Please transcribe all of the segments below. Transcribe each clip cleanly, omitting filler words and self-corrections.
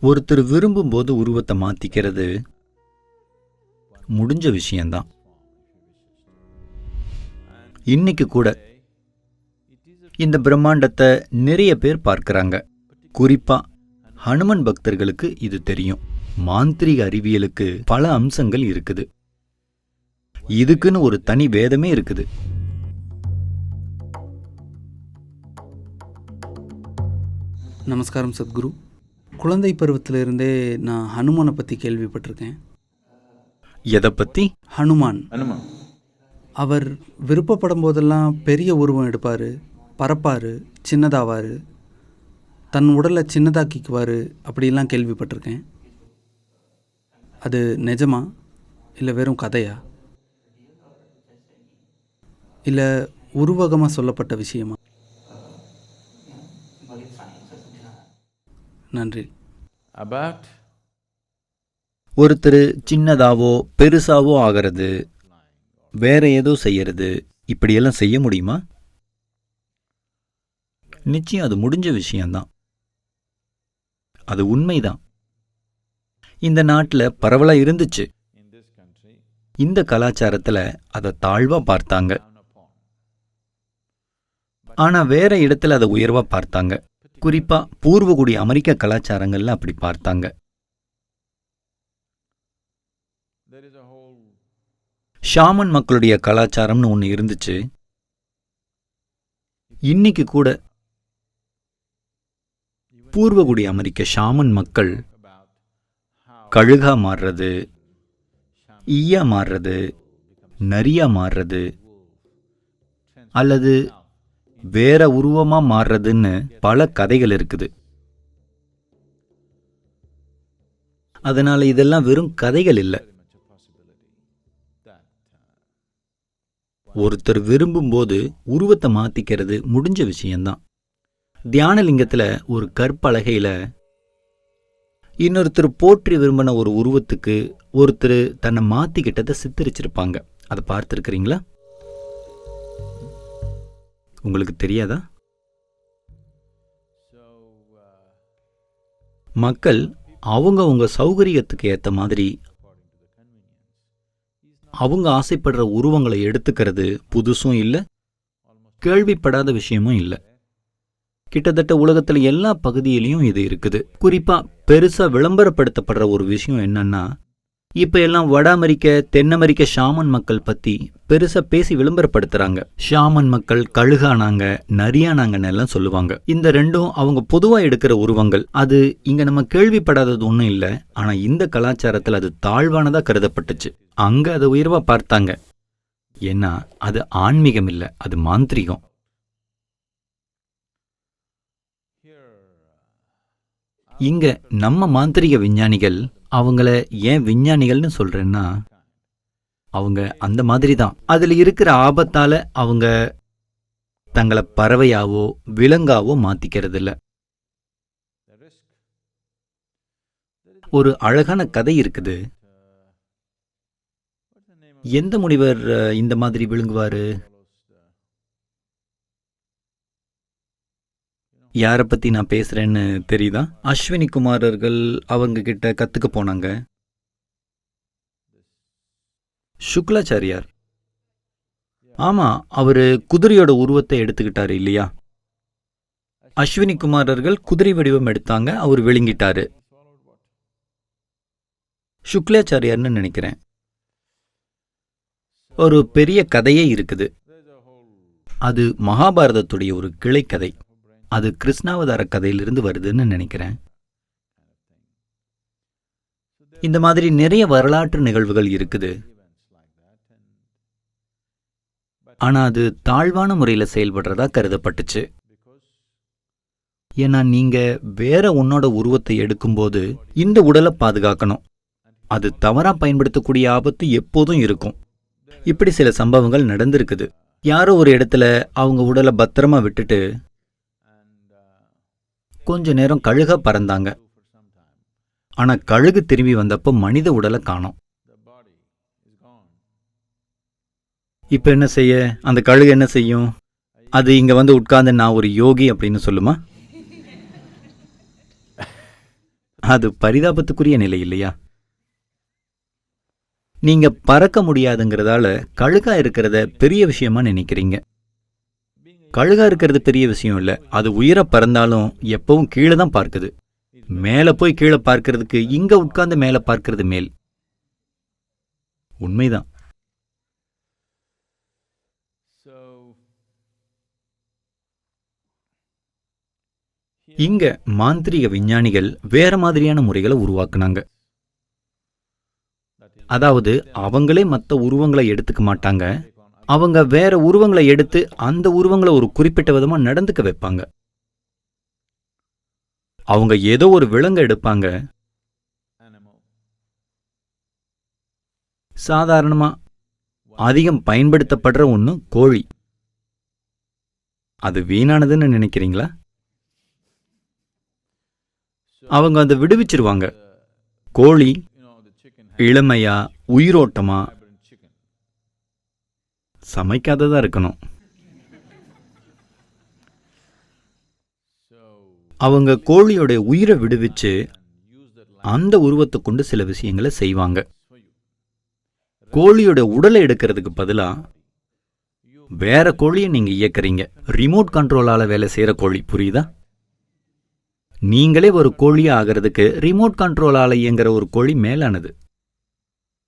ஒருத்தர் விரும்பும்போது உருவத்தை மாத்திக்கிறது முடிஞ்ச விஷயம்தான். இன்னைக்கு கூட இந்த பிரம்மாண்டத்தை நிறைய பேர் பார்க்கறாங்க. குறிப்பா ஹனுமன் பக்தர்களுக்கு இது தெரியும். மாந்திரிக அறிவியலுக்கு பல அம்சங்கள் இருக்குது. இதுக்குன்னு ஒரு தனி வேதமே இருக்குது. நமஸ்காரம் சத்குரு. குழந்தை பருவத்திலிருந்தே நான் ஹனுமானை பற்றி கேள்விப்பட்டிருக்கேன். எதை பற்றி? ஹனுமான். அவர் விருப்பப்படும் போதெல்லாம் பெரிய உருவம் எடுப்பார், பறப்பார், சின்னதாவார், தன் உடலை சின்னதாக்கிக்குவார், அப்படிலாம் கேள்விப்பட்டிருக்கேன். அது நிஜமா இல்லை வெறும் கதையா? இல்லை உருவகமாக சொல்லப்பட்ட விஷயமா? நன்றி. ஒருத்தர் சின்னதாவோ பெருசாவோ ஆகிறது, வேற ஏதோ செய்யறது, இப்படியெல்லாம் செய்ய முடியுமா? நிச்சயம் அது முடிஞ்ச விஷயம்தான். அது உண்மைதான். இந்த நாட்டில் பரவலா இருந்துச்சு. இந்த கலாச்சாரத்தில் அதை தாழ்வா பார்த்தாங்க. ஆனா வேற இடத்துல அதை உயர்வா பார்த்தாங்க. குறிப்பா பூர்வகுடி அமெரிக்க கலாச்சாரங்கள்ல அப்படி பார்த்தாங்க. ஷாமன் மக்களுடைய கலாச்சாரம்னு ஒன்று இருந்துச்சு. இன்னைக்கு கூட பூர்வகுடி அமெரிக்க ஷாமன் மக்கள் கழுகா மாறுறது, ஈயா மாறுறது, நரியா மாறுறது, அல்லது வேற உருவமா மாறுறதுன்னு பல கதைகள் இருக்குது. அதனால இதெல்லாம் வெறும் கதைகள் இல்லை. ஒருத்தர் விரும்பும்போது உருவத்தை மாத்திக்கிறது முடிஞ்ச விஷயம்தான். தியானலிங்கத்துல ஒரு கற்பலகையில இன்னொருத்தர் போற்றி விரும்பின ஒரு உருவத்துக்கு ஒருத்தர் தன்னை மாத்திக்கிட்டதை சித்தரிச்சிருப்பாங்க. அதை பார்த்துருக்கிறீங்களா? உங்களுக்கு தெரியாதா? மக்கள் அவங்க சௌகரியத்துக்கு ஏற்ற மாதிரி அவங்க ஆசைப்படுற உருவங்களை எடுத்துக்கிறது புதுசும் இல்லை, கேள்விப்படாத விஷயமும் இல்லை. கிட்டத்தட்ட உலகத்தில் எல்லா பகுதியிலையும் இது இருக்குது. குறிப்பா பெருசா விளம்பரப்படுத்தப்படுற ஒரு விஷயம் என்னன்னா, இப்ப எல்லாம் வட அமெரிக்க, தென் அமெரிக்க ஷாமன் மக்கள் பத்தி பெருசா பேசி விளம்பரப்படுத்துறாங்க. ஷாமன் மக்கள் கழுகானாங்க, நரியானாங்கன்னு எல்லாம் சொல்லுவாங்க. இந்த ரெண்டும் அவங்க பொதுவா எடுக்கிற உருவங்கள். அது இங்க நம்ம கேள்விப்படாதது ஒன்றும் இல்லை. ஆனா இந்த கலாச்சாரத்தில் அது தாழ்வானதா கருதப்பட்டுச்சு. அங்க அதை உயர்வா பார்த்தாங்க. ஏன்னா அது ஆன்மீகம் இல்லை, அது மாந்திரிகம். இங்க நம்ம மாந்திரிக விஞ்ஞானிகள், அவங்கள ஏன் விஞ்ஞானிகள்னு சொல்றேன்னா, அவங்க அந்த மாதிரி தான். அதுல இருக்கிற ஆபத்தால அவங்க தங்களை பறவையாவோ விலங்காவோ மாத்திக்கிறது இல்ல. ஒரு அழகான கதை இருக்குது. எந்த முனிவர் இந்த மாதிரி விழுங்குவாரு? யாரை பத்தி நான் பேசுறேன்னு தெரியுதா? அஸ்வினி குமாரர்கள் அவங்க கிட்ட கத்துக்க போனாங்க. சுக்லாச்சாரியார். ஆமா, அவரு குதிரையோட உருவத்தை எடுத்துக்கிட்டாரு இல்லையா? அஸ்வினி குமாரர்கள் குதிரை வடிவம் எடுத்தாங்க, அவர் விழுங்கிட்டாரு. சுக்லாச்சாரியார்னு நினைக்கிறேன். ஒரு பெரிய கதையே இருக்குது. அது மகாபாரதத்துடைய ஒரு கிளை கதை. அது கிருஷ்ணாவதார கதையிலிருந்து வருதுன்னு நினைக்கிறேன். இந்த மாதிரி நிறைய வரலாற்று நிகழ்வுகள் இருக்குது. ஆனா அது தாழ்வான முறையில செயல்படுறதா கருதப்பட்டுச்சு. ஏன்னா நீங்க வேற உன்னோட உருவத்தை எடுக்கும்போது இந்த உடலை பாதுகாக்கணும். அது தவறா பயன்படுத்தக்கூடிய ஆபத்து எப்போதும் இருக்கும். இப்படி சில சம்பவங்கள் நடந்திருக்குது. யாரோ ஒரு இடத்துல அவங்க உடலை பத்திரமா விட்டுட்டு கொஞ்ச நேரம் கழுகா பறந்தாங்க. ஆனா கழுகு திரும்பி வந்தப்போ மனித உடலை காணோம். இப்ப என்ன செய்ய? அந்த கழுகு என்ன செய்யும்? அது இங்க வந்து உட்கார்ந்து நான் ஒரு யோகி அப்படின்னு சொல்லுமா? அது பரிதாபத்துக்குரிய நிலை இல்லையா? நீங்க பறக்க முடியாதுங்கிறதால கழுகா இருக்கிறத பெரிய விஷயமா நினைக்கிறீங்க. கழுகா இருக்கிறது பெரிய விஷயம் இல்ல. அது உயிரை பறந்தாலும் எப்பவும் கீழே தான் பார்க்குது. மேல போய் கீழே பார்க்கறதுக்கு இங்க உட்கார்ந்து மேல பார்க்கறது மேல். உண்மைதான். இங்க மாந்திரீக விஞ்ஞானிகள் வேற மாதிரியான முறைகளை உருவாக்குனாங்க. அதாவது அவங்களே மற்ற உருவங்களை எடுத்துக்க மாட்டாங்க. அவங்க வேற உருவங்களை எடுத்து அந்த உருவங்களை ஒரு குறிப்பிட்ட விதமா நடந்துக்க வைப்பாங்க. அவங்க ஏதோ ஒரு விலங்கை எடுப்பாங்க. சாதாரணமா அதிகம் பயன்படுத்தப்படுற ஒண்ணு கோழி. அது வீணானதுன்னு நினைக்கிறீங்களா? அவங்க அதை விடுவிச்சிருவாங்க. கோழி இளமையா உயிரோட்டமா சமைக்காததா இருக்கணும். அவங்க கோழியோட உயிரை விடுவிச்சு அந்த உருவத்தை கொண்டு சில விஷயங்களை செய்வாங்க. கோழியோட உடலை எடுக்கிறதுக்கு பதிலா வேற கோழியை நீங்க இயக்குறீங்க. ரிமோட் கண்ட்ரோலால வேலை செய்யற கோழி, புரியுதா? நீங்களே ஒரு கோழியா ஆகிறதுக்கு ரிமோட் கண்ட்ரோலால இயங்குற ஒரு கோழி மேலானது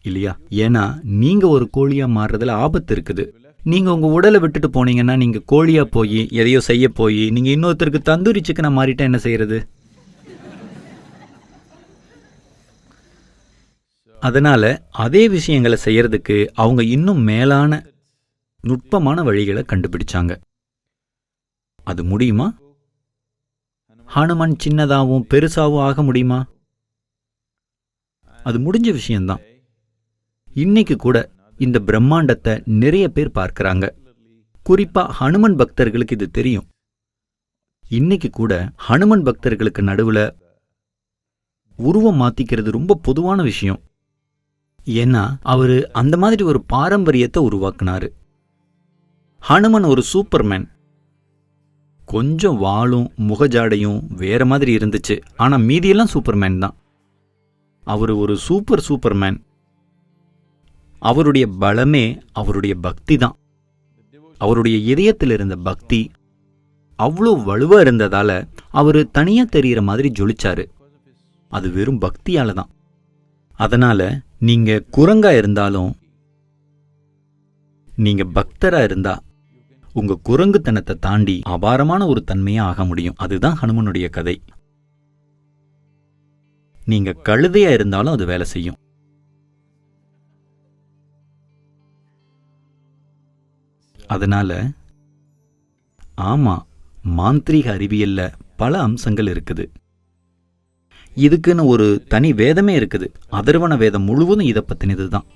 இல்லையா? ஏன்னா நீங்க ஒரு கோழியா மாறுறதுல ஆபத்து இருக்குது. நீங்க உங்க உடலை விட்டுட்டு போனீங்கன்னா, நீங்க கோழியா போய் எதையோ செய்ய போய் நீங்க இன்னொருத்தருக்கு தந்தூரி சிக்கனா மாறிட்டா என்ன செய்யறது? அதனால அதே விஷயங்களை செய்யறதுக்கு அவங்க இன்னும் மேலான நுட்பமான வழிகளை கண்டுபிடிச்சாங்க. அது முடியுமா? ஹனுமான் சின்னதாகவும் பெருசாவும் ஆக முடியுமா? அது முடிஞ்ச விஷயம்தான். இன்னைக்கு கூட இந்த பிரம்மாண்டத்தை நிறைய பேர் பார்க்கறாங்க. குறிப்பா ஹனுமன் பக்தர்களுக்கு இது தெரியும். இன்னைக்கு கூட ஹனுமன் பக்தர்களுக்கு நடுவுல உருவம் மாத்திக்கிறது ரொம்ப பொதுவான விஷயம். ஏன்னா அவரு அந்த மாதிரி ஒரு பாரம்பரியத்தை உருவாக்குனாரு. ஹனுமன் ஒரு சூப்பர்மேன். கொஞ்சம் வாளும் முகஜாடையும் வேற மாதிரி இருந்துச்சு. ஆனா மீதியெல்லாம் சூப்பர்மேன் தான். அவரு ஒரு சூப்பர்மேன். அவருடைய பலமே அவருடைய பக்தி தான். அவருடைய இதயத்தில் இருந்த பக்தி அவ்வளோ வலுவா இருந்ததால அவரு தனியா தெரியற மாதிரி ஜொலிச்சாரு. அது வெறும் பக்தியால தான். அதனால நீங்க குரங்கா இருந்தாலும் நீங்க பக்தரா இருந்தா உங்க குரங்குத்தனத்தை தாண்டி அபாரமான ஒரு தன்மையா ஆக முடியும். அதுதான் ஹனுமனுடைய கதை. நீங்க கழுதையா இருந்தாலும் அது வேலை செய்யும். அதனால ஆமா, மாந்திரீக அறிவியல்ல பல அம்சங்கள் இருக்குது. இதுக்குன்னு ஒரு தனி வேதமே இருக்குது. அதர்வண வேதம் முழுவதும் இதை பத்தினது தான்.